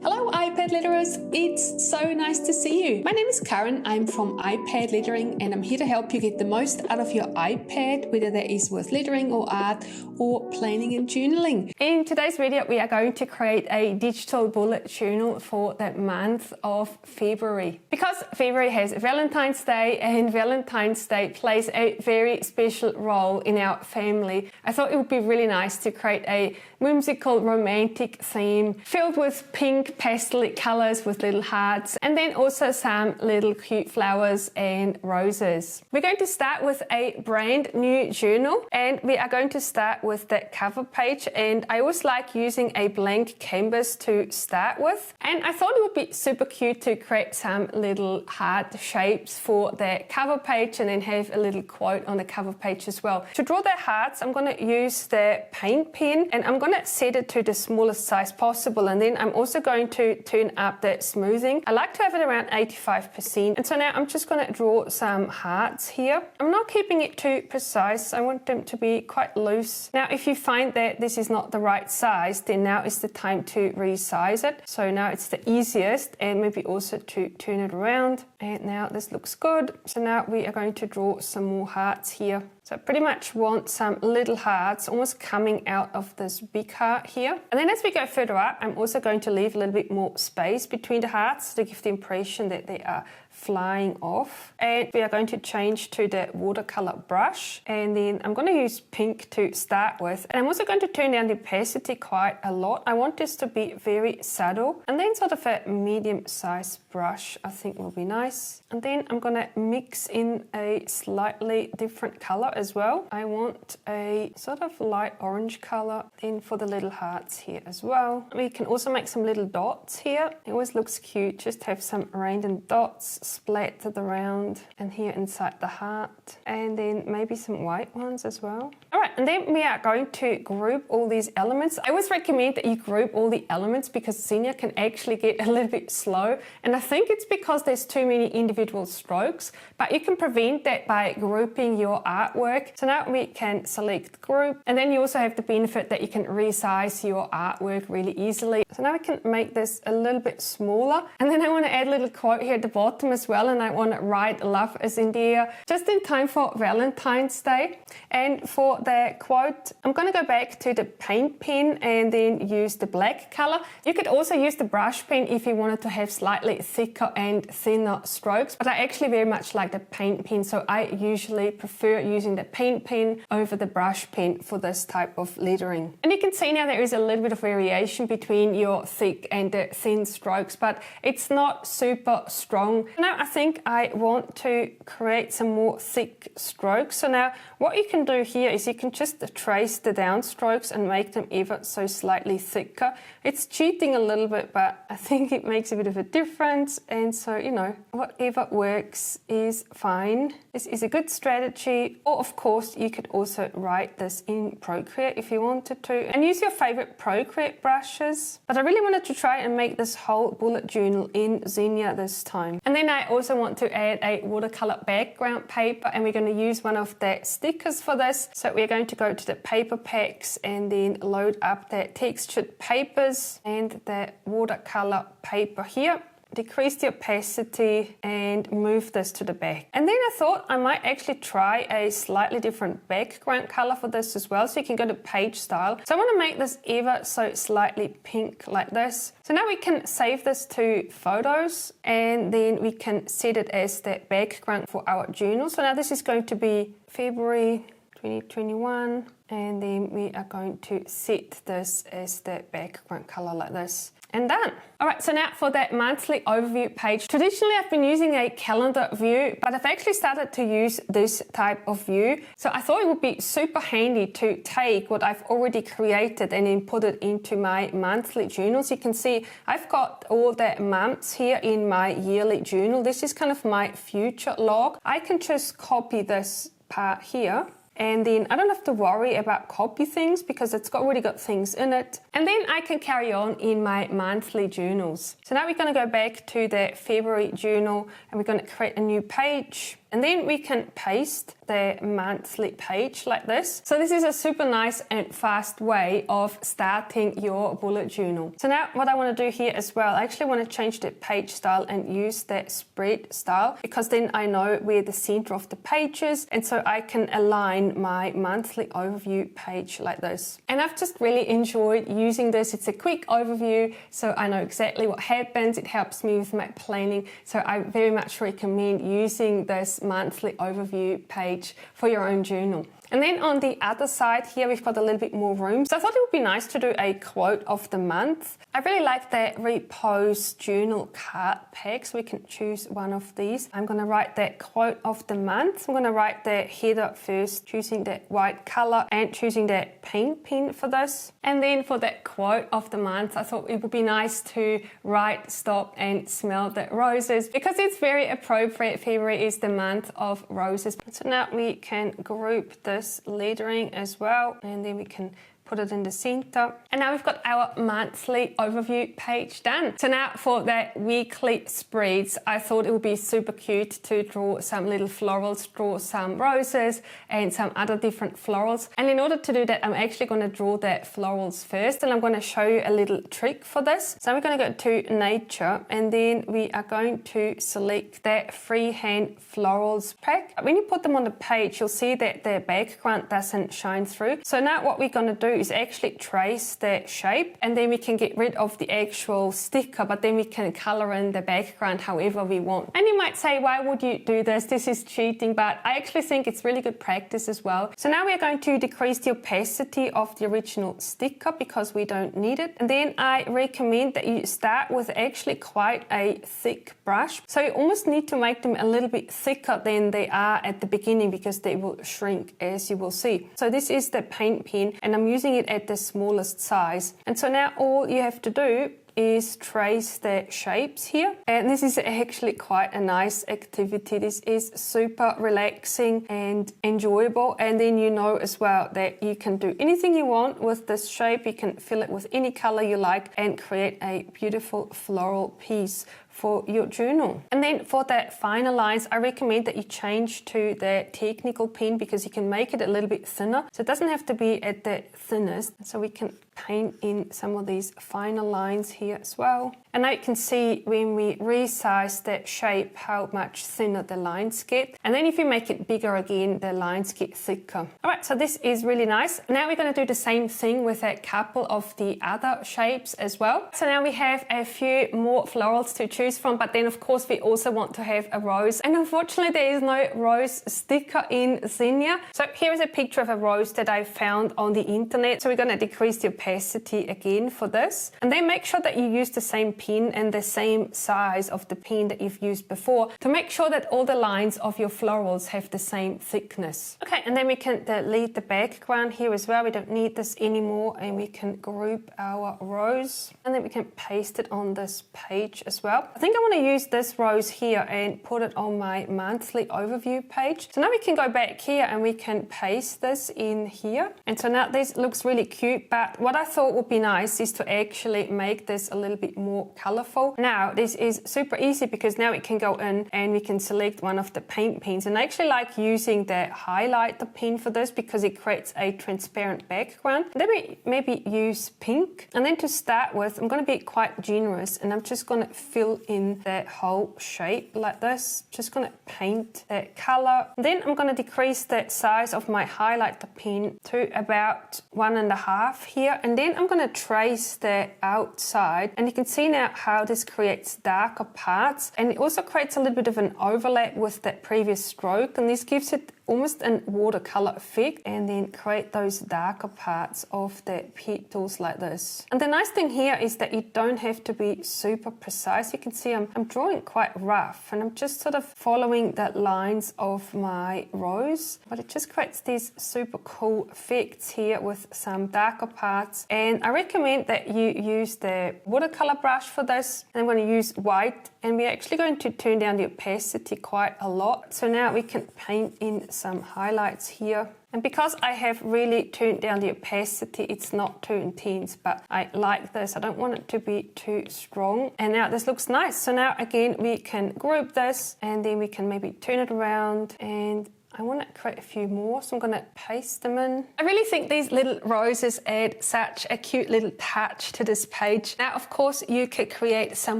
Hello iPad letterers, it's so nice to see you. My name is Karen, I'm from iPad Lettering and I'm here to help you get the most out of your iPad, whether that is with lettering or art or planning and journaling. In today's video we are going to create a digital bullet journal for the month of February. Because February has Valentine's Day and Valentine's Day plays a very special role in our family, I thought it would be really nice to create a whimsical romantic theme filled with pink pastel colors with little hearts and then also some little cute flowers and roses. We're going to start with a brand new journal and we are going to start with the cover page, and I always like using a blank canvas to start with, and I thought it would be super cute to create some little heart shapes for the cover page and then have a little quote on the cover page as well. To draw the hearts I'm going to use the paint pen and I'm going to set it to the smallest size possible, and then I'm also going to turn up the smoothing. I like to have it around 85%, and so now I'm just going to draw some hearts here. I'm not keeping it too precise, I want them to be quite loose. Now if you find that this is not the right size, then now is the time to resize it. So now it's the easiest, and maybe also to turn it around, and now this looks good. So now we are going to draw some more hearts here. So I pretty much want some little hearts almost coming out of this big heart here. And then as we go further up, I'm also going to leave a little bit more space between the hearts to give the impression that they are flying off. And we are going to change to the watercolor brush, and then I'm going to use pink to start with, and I'm also going to turn down the opacity quite a lot. I want this to be very subtle, and then sort of a medium sized brush I think will be nice. And then I'm going to mix in a slightly different color as well. I want a sort of light orange color then for the little hearts here as well. We can also make some little dots here. It always looks cute just to have some random dots splattered around and here inside the heart, and then maybe some white ones as well. Alright, and then we are going to group all these elements. I always recommend that you group all the elements because Xenia can actually get a little bit slow, and I think it's because there's too many individual strokes, but you can prevent that by grouping your artwork. So now we can select group, and then you also have the benefit that you can resize your artwork really easily. So now we can make this a little bit smaller, and then I want to add a little quote here at the bottom as well, and I want to write love is in the air just in time for Valentine's Day. And for the quote I'm going to go back to the paint pen and then use the black color. You could also use the brush pen if you wanted to have slightly thicker and thinner strokes, but I actually very much like the paint pen, so I usually prefer using the paint pen over the brush pen for this type of lettering. And you can see now there is a little bit of variation between your thick and the thin strokes, but it's not super strong. Now I think I want to create some more thick strokes. So now what you can do here is you can just trace the downstrokes and make them ever so slightly thicker. It's cheating a little bit, but I think it makes a bit of a difference, and so you know, whatever works is fine. This is a good strategy, or of course you could also write this in Procreate if you wanted to, and use your favorite Procreate brushes. But I really wanted to try and make this whole bullet journal in Xenia this time. And then I also want to add a watercolor background paper, and we're going to use one of the stickers for this. So we're going to go to the paper packs and then load up the textured papers and the watercolor paper here. Decrease the opacity and move this to the back. And then I thought I might actually try a slightly different background color for this as well, so you can go to page style. So I want to make this ever so slightly pink like this. So now we can save this to photos, and then we can set it as the background for our journal. So now this is going to be February 2021, and then we are going to set this as the background color like this. And done. Alright, so now for that monthly overview page. Traditionally I've been using a calendar view, but I've actually started to use this type of view. So I thought it would be super handy to take what I've already created and then put it into my monthly journals. You can see I've got all the months here in my yearly journal. This is kind of my future log. I can just copy this part here, and then I don't have to worry about copy things because it's already got things in it. And then I can carry on in my monthly journals. So now we're going to go back to the February journal and we're going to create a new page. And then we can paste the monthly page like this. So this is a super nice and fast way of starting your bullet journal. So now what I want to do here as well, I actually want to change the page style and use the spread style, because then I know where the center of the page is, and so I can align my monthly overview page like this. And I've just really enjoyed using this. It's a quick overview, so I know exactly what happens. It helps me with my planning. So I very much recommend using this monthly overview page for your own journal. And then on the other side here, we've got a little bit more room. So I thought it would be nice to do a quote of the month. I really like the Repose Journal card pack, so we can choose one of these. I'm going to write the quote of the month. I'm going to write the header first, choosing the white color and choosing the paint pen for this. And then for the quote of the month, I thought it would be nice to write stop and smell the roses, because it's very appropriate. February is the month of roses. So now we can group this lettering as well, and then we can put it in the center. And now we've got our monthly overview page done. So now for the weekly spreads, I thought it would be super cute to draw some little florals, draw some roses and some other different florals. And in order to do that, I'm actually going to draw the florals first, and I'm going to show you a little trick for this. So we're going to go to nature, and then we are going to select the freehand florals pack. When you put them on the page, you'll see that the background doesn't shine through. So now what we're going to do is actually trace the shape, and then we can get rid of the actual sticker, but then we can color in the background however we want. And you might say, why would you do this? This is cheating, but I actually think it's really good practice as well. So now we're going to decrease the opacity of the original sticker because we don't need it. And then I recommend that you start with actually quite a thick brush. So you almost need to make them a little bit thicker than they are at the beginning, because they will shrink, as you will see. So this is the paint pen, and I'm using it at the smallest size. And so now all you have to do is trace the shapes here, and this is actually quite a nice activity. This is super relaxing and enjoyable, and then you know as well that you can do anything you want with this shape. You can fill it with any color you like and create a beautiful floral piece for your journal. And then for the finer lines, I recommend that you change to the technical pen, because you can make it a little bit thinner. So it doesn't have to be at the thinnest. So we can paint in some of these finer lines here as well. And now you can see when we resize that shape how much thinner the lines get. And then if you make it bigger again, the lines get thicker. All right, so this is really nice. Now we're going to do the same thing with a couple of the other shapes as well. So now we have a few more florals to choose from, but then of course we also want to have a rose. And unfortunately there is no rose sticker in Zinnia. So here is a picture of a rose that I found on the internet. So we're going to decrease the opacity again for this. And then make sure that you use the same pen and the same size of the pen that you've used before, to make sure that all the lines of your florals have the same thickness. Okay, and then we can delete the background here as well. We don't need this anymore, and we can group our rose, and then we can paste it on this page as well. I think I want to use this rose here and put it on my monthly overview page. So now we can go back here and we can paste this in here. And so now this looks really cute, but what I thought would be nice is to actually make this a little bit more colorful. Now this is super easy, because now we can go in and we can select one of the paint pens, and I actually like using the highlighter pen for this because it creates a transparent background. Then we maybe use pink, and then to start with I'm going to be quite generous, and I'm just going to fill in the whole shape like this. Just going to paint the color. Then I'm going to decrease the size of my highlighter pen to about 1.5 here, and then I'm going to trace the outside, and you can see now how this creates darker parts, and it also creates a little bit of an overlap with that previous stroke, and this gives it almost a watercolor effect, and then create those darker parts of the petals like this. And the nice thing here is that you don't have to be super precise. You can see I'm drawing quite rough, and I'm just sort of following the lines of my rose, but it just creates these super cool effects here with some darker parts. And I recommend that you use the watercolor brush for this. And I'm going to use white, and we're actually going to turn down the opacity quite a lot. So now we can paint in some highlights here. And because I have really tuned down the opacity, it's not too intense, but I like this. I don't want it to be too strong. And now this looks nice. So now again, we can group this and then we can maybe turn it around, and I want to create a few more, so I'm going to paste them in. I really think these little roses add such a cute little touch to this page. Now, of course, you could create some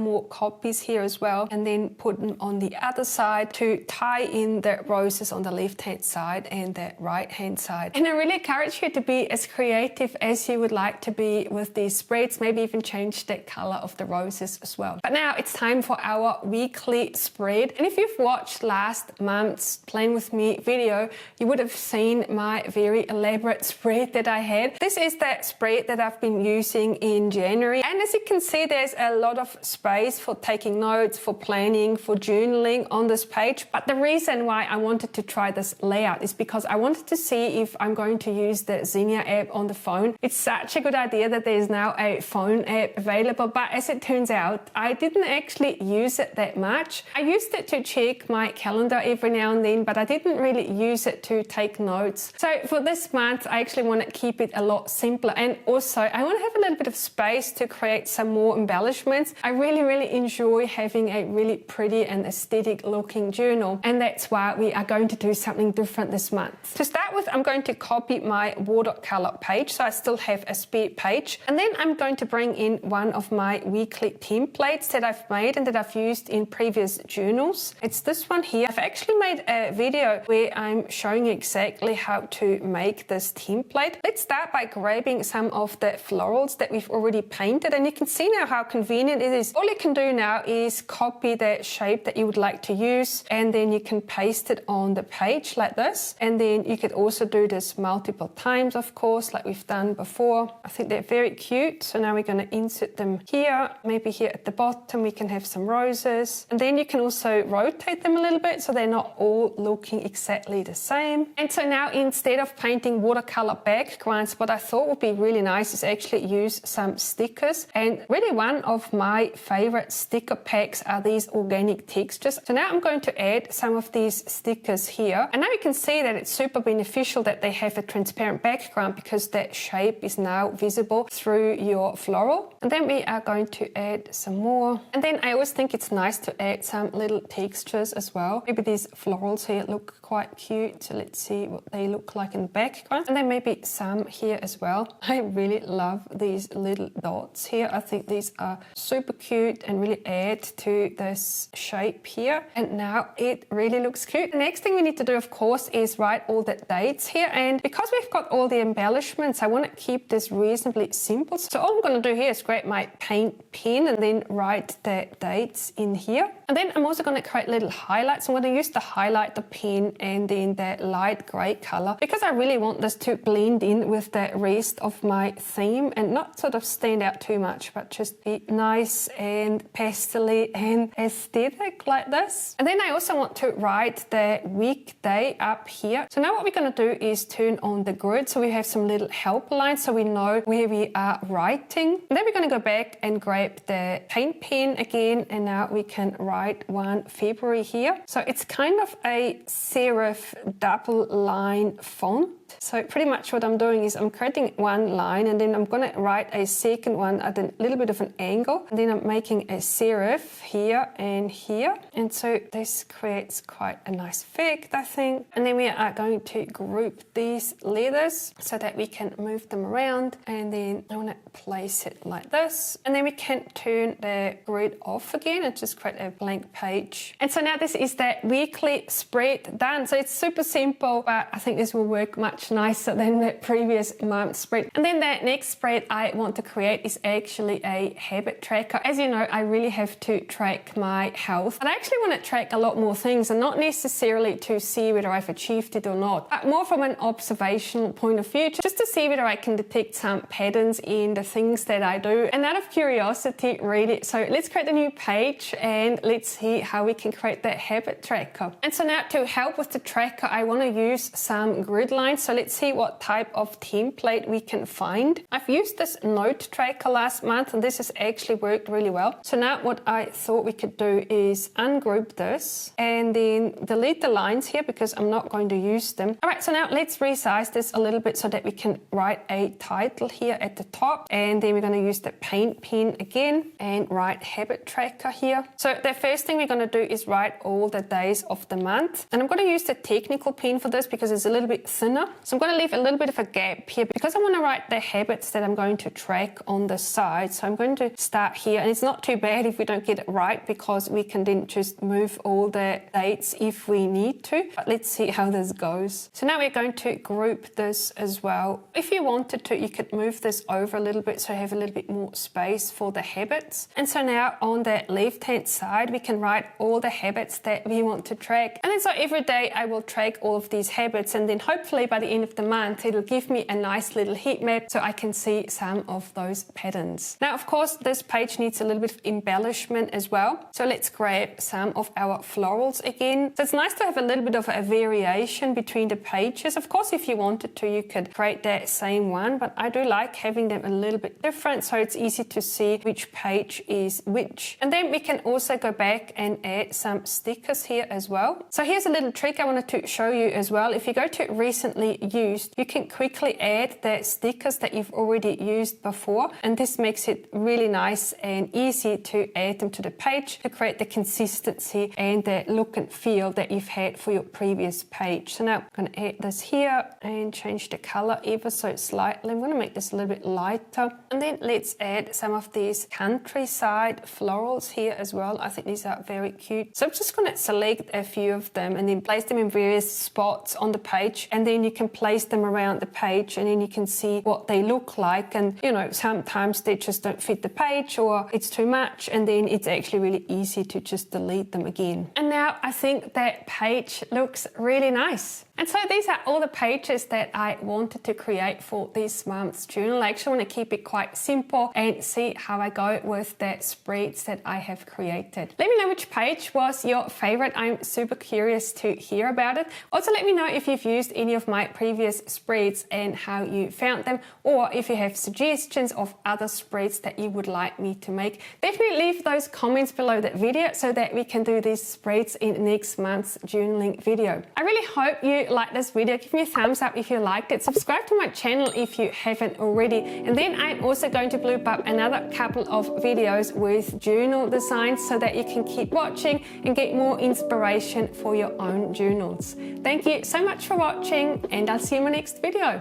more copies here as well, and then put them on the other side to tie in the roses on the left-hand side and the right-hand side. And I really encourage you to be as creative as you would like to be with these spreads, maybe even change the color of the roses as well. But now it's time for our weekly spread. And if you've watched last month's Plan With Me video, you would have seen my very elaborate spread that I had. This is that spread that I've been using in January, and as you can see, there's a lot of space for taking notes, for planning, for journaling on this page. But the reason why I wanted to try this layout is because I wanted to see if I'm going to use the Xenia app on the phone. It's such a good idea that there's now a phone app available, but as it turns out, I didn't actually use it that much. I used it to check my calendar every now and then, but I didn't really use it to take notes. So for this month, I actually want to keep it a lot simpler, and also I want to have a little bit of space to create some more embellishments. I really enjoy having a really pretty and aesthetic looking journal, and that's why we are going to do something different this month. To start with, I'm going to copy my watercolor page, so I still have a spare page, and then I'm going to bring in one of my weekly templates that I've made and that I've used in previous journals. It's this one here. I've actually made a video where I'm showing you exactly how to make this template. Let's start by grabbing some of the florals that we've already painted, and you can see now how convenient it is. All you can do now is copy the shape that you would like to use, and then you can paste it on the page like this. And then you could also do this multiple times, of course, like we've done before. I think they're very cute. So now we're going to insert them here. Maybe here at the bottom we can have some roses, and then you can also rotate them a little bit so they're not all looking exactly the same. And so now, instead of painting watercolor backgrounds, what I thought would be really nice is actually use some stickers. And really one of my favorite sticker packs are these organic textures. So now I'm going to add some of these stickers here, and now you can see that it's super beneficial that they have a transparent background because that shape is now visible through your floral. And then we are going to add some more, and then I always think it's nice to add some little textures as well. Maybe these florals here look quite cute, so let's see what they look like in the background. And then maybe some here as well. I really love these little dots here. I think these are super cute and really add to this shape here. And now it really looks cute. The next thing we need to do, of course, is write all the dates here. And because we've got all the embellishments, I want to keep this reasonably simple. So all I'm going to do here is grab my paint pen and then write the dates in here. And then I'm also going to create little highlights. I'm going to use the highlighter pen and then the light grey color, because I really want this to blend in with the rest of my theme and not sort of stand out too much, but just be nice and pastel-y and aesthetic like this. And then I also want to write the weekday up here. So now what we're going to do is turn on the grid, so we have some little helper lines so we know where we are writing. And then we're going to go back and grab the paint pen again, and now we can write 1 February here. So it's kind of a serif double line font. So pretty much what I'm doing is I'm creating one line, and then I'm going to write a second one at a little bit of an angle, and then I'm making a serif here and here, and so this creates quite a nice effect, I think. And then we are going to group these letters so that we can move them around, and then I want to place it like this, and then we can turn the grid off again and just create a blank page. And so now this is the weekly spread done. So it's super simple, but I think this will work much nicer than the previous month spread. And then the next spread I want to create is actually a habit tracker. As you know, I really have to track my health, but I actually want to track a lot more things, and not necessarily to see whether I've achieved it or not, but more from an observational point of view, just to see whether I can detect some patterns in the things that I do, and out of curiosity really. So let's create a new page and let's see how we can create that habit tracker. And so now to help with the tracker, I want to use some grid lines. So So let's see what type of template we can find. I've used this note tracker last month and this has actually worked really well. So now what I thought we could do is ungroup this and then delete the lines here because I'm not going to use them. All right, so now let's resize this a little bit so that we can write a title here at the top, and then we're going to use the paint pen again and write habit tracker here. So the first thing we're going to do is write all the days of the month, and I'm going to use the technical pen for this because it's a little bit thinner. So I'm going to leave a little bit of a gap here because I want to write the habits that I'm going to track on the side. So I'm going to start here, and it's not too bad if we don't get it right because we can then just move all the dates if we need to. But let's see how this goes. So now we're going to group this as well. If you wanted to, you could move this over a little bit so you have a little bit more space for the habits. And so now on the left hand side we can write all the habits that we want to track. And then so every day I will track all of these habits, and then hopefully by the end of the month it'll give me a nice little heat map so I can see some of those patterns. Now of course this page needs a little bit of embellishment as well. So let's grab some of our florals again. So it's nice to have a little bit of a variation between the pages. Of course if you wanted to you could create that same one, but I do like having them a little bit different so it's easy to see which page is which. And then we can also go back and add some stickers here as well. So here's a little trick I wanted to show you as well. If you go to recently used, you can quickly add the stickers that you've already used before, and this makes it really nice and easy to add them to the page to create the consistency and the look and feel that you've had for your previous page. So now I'm going to add this here and change the color ever so slightly. I'm going to make this a little bit lighter, and then let's add some of these countryside florals here as well. I think these are very cute. So I'm just going to select a few of them and then place them in various spots on the page, and then you can place them around the page and then you can see what they look like. And you know, sometimes they just don't fit the page or it's too much, and then it's actually really easy to just delete them again. And now I think that page looks really nice. And so these are all the pages that I wanted to create for this month's journal. I actually want to keep it quite simple and see how I go with the spreads that I have created. Let me know which page was your favorite. I'm super curious to hear about it. Also, let me know if you've used any of my previous spreads and how you found them, or if you have suggestions of other spreads that you would like me to make. Definitely leave those comments below that video so that we can do these spreads in next month's journaling video. I really hope you like this video. Give me a thumbs up if you liked it. Subscribe to my channel if you haven't already. And then I'm also going to bloop up another couple of videos with journal designs so that you can keep watching and get more inspiration for your own journals. Thank you so much for watching, and I'll see you in my next video.